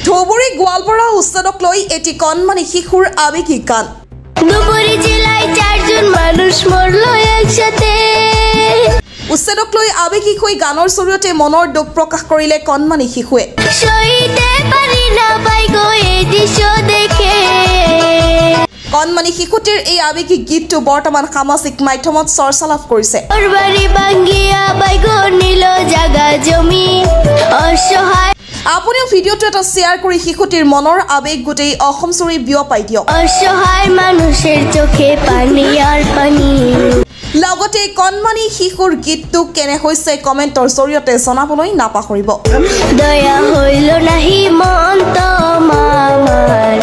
ধুবুৰী গোৱালপাৰা উচ্ছেদক লৈ এটি কণমানি শিশুৰ আৱেগিক গান। ধুবুৰী জিলায় 4 জন মানুষ মরল একসাথে। উচ্ছেদক লৈ আৱেগিক হৈ গানৰ জৰিয়তে মনৰ দুখ প্ৰকাশ কৰিলে কণমানি শিশুৱে। সইতে পারি না পাই গো এই দৃশ্য দেখে। কণমানি শিশুটিৰ এই আৱেগিক গীতটো বৰ্তমান সামাজিক মাধ্যমত চৰ্চা লাভ কৰিছে। ঘৰবাৰী ভাঙিয়া বাই গো নিল জাগা জমি অসহায়। আপুনিও ভিডিঅ'টো এটা শ্বেয়াৰ কৰি শিশুটিৰ মনৰ আৱেগ গোটেই অসমজুৰি বিয়পাই দিয়ক। অসহায় মানুষের চোখে পানি আর পানি। লগতে কণমানি শিশুৰ গীতটো কেনে হৈছে কমেণ্টৰ জৰিয়তে জনাবলৈ নাপাহৰিব। দয়া হইল নাহি মন তোমার।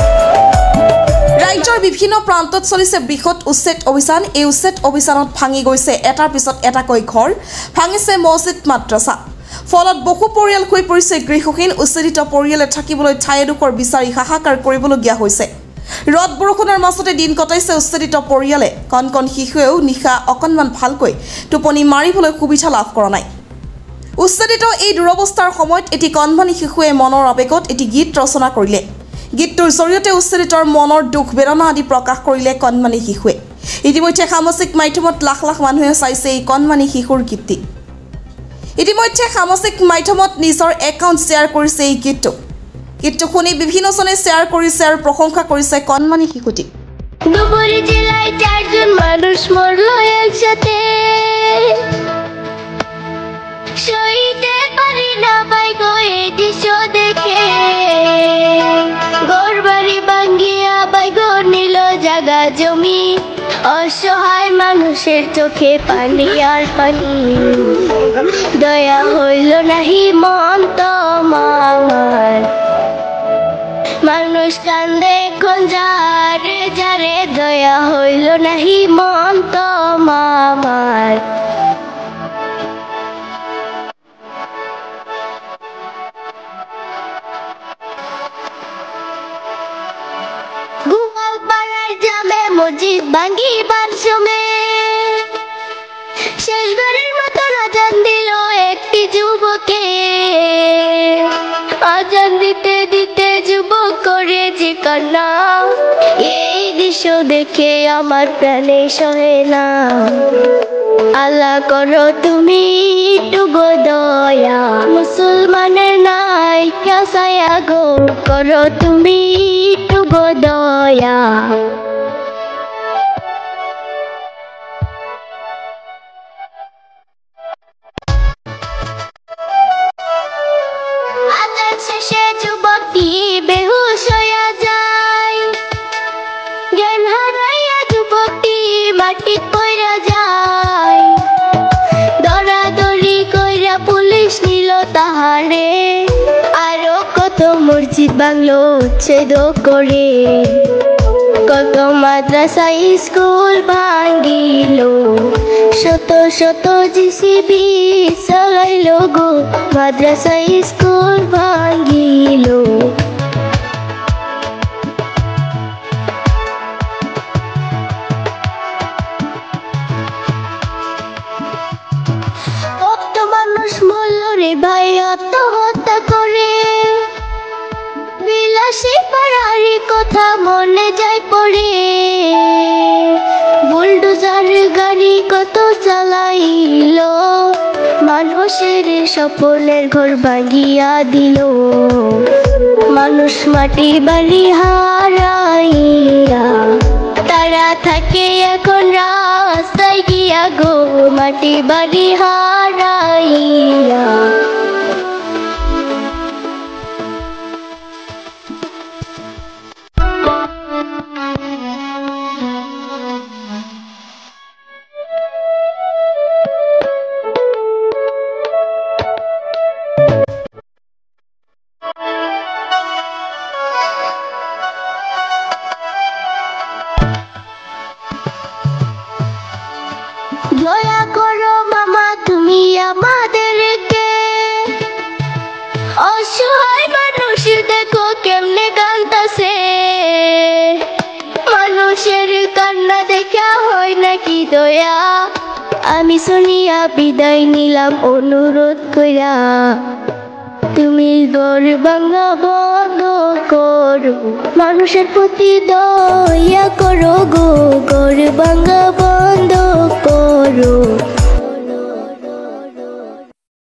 ৰাজ্যৰ বিভিন্ন প্ৰান্তত চলিছে বৃহৎ উচ্ছেদ অভিযান। এই উচ্ছেদ অভিযানত ভাঙি গৈছে এটাৰ পিছত এটাকৈ ঘৰ, ভাঙিছে মছজিদ মাদ্ৰাছা। ফলত বহু পৰিয়াল হৈ পৰিছে গৃহহীন। উচ্ছেদিত পৰিয়ালে থাকিবলৈ ঠাই এডোখৰ বিচাৰি হাহাকাৰ কৰিবলগীয়া হৈছে। ৰদ বৰষুণৰ মাজতে দিন কটাইছে উচ্ছেদিত পৰিয়ালে। কণ কণ শিশুৱেও নিশা অকণমান ভালকৈ টোপনি মাৰিবলৈ সুবিধা লাভ কৰা নাই। উচ্ছেদিত এই দুৰৱস্থাৰ সময়ত এটি কণমানি শিশুৱে মনৰ আৱেগত এটি গীত ৰচনা কৰিলে। গীতটোৰ জৰিয়তে উচ্ছেদিতৰ মনৰ দুখ বেদনা আদি প্ৰকাশ কৰিলে কণমানি শিশুৱে। ইতিমধ্যে সামাজিক মাধ্যমত লাখ লাখ মানুহে চাইছে এই কণমানি শিশুৰ গীতটি। ইতিমধ্যে সামাজিক মাধ্যমত নিজৰ একাউণ্ট শ্বেয়াৰ কৰিছে এই গীতটো। গীতটো শুনি বিভিন্নজনে শ্বেয়াৰ কৰিছে আৰু প্ৰশংসা কৰিছে কণমানি শিশুটিক। ধুবুৰী জিলায় 4 জন মানুষ মরল একসাথে। সইতে পারি না পাই গো এই দৃশ্য দেখে। ঘরবাড়ি ভাঙিয়া বাই গো নিল জাগা জমি অসহায় মানুষের চোখে পানি আর পানি। দয়া হইল নাহি মন তোমার। মানুষ কান্দে এখন যারে যারে। দয়া হইল নাহি মন তোমার। গোয়ালপাড়ার জামে মসজিদ ভাঙিবার সময় শেষবারের মতো আজান দিল একটি যুবকে। আজান দিতে দিতে যুবক করেছে কান্না। এই দৃশ্য দেখে আমার প্রাণে সহে না। আল্লাহ করো তুমি একটু গো দয়া। মুসলমানের নাই কাসায়া গো করো তুমি একটু গো দয়া। আজান শেষে যুবকটি বেহুশ হইয়া যায়। জ্ঞান হারাইয়া যুবকটি মাটি পড়া যায়। দরাদরি কইরা পুলিশ নিল তাহারে। আরো কত মসজিদ বাংলো উচ্ছেদ করে। কত মাদ্রাসা স্কুল ভাঙিল। শত শত জিসিবি চালাইল গো মাদ্রাসা স্কুল ভাঙিল। কত মানুষ মরল রে ভাই আত্মহত্যা করে। বিলাসী পাড়ারি কথা মনে যায় পড়ে। বুলডোজার গাড়ি কত চালাইল। মানুষের স্বপ্নের ঘর ভাঙিয়া দিল। মানুষ মাটি বাড়ি হারাইয়া তারা থাকে এখন রাস্তায় গিয়া গো মাটি বাড়ি হারাইয়া। দয়া করো মামা তুমি আমাদেরকে। অসহায় মানুষ দেখো কেমনে কাঁদতাছে। মানুষের কান্না দেখা হয় নাকি দয়া। আমি শুনিয়া বিদায় নিলাম অনুরোধ কইরা। তুমি ঘর ভাঙা বন্ধ করো, মানুষের প্রতি দয়া করো গো, ঘর ভাঙা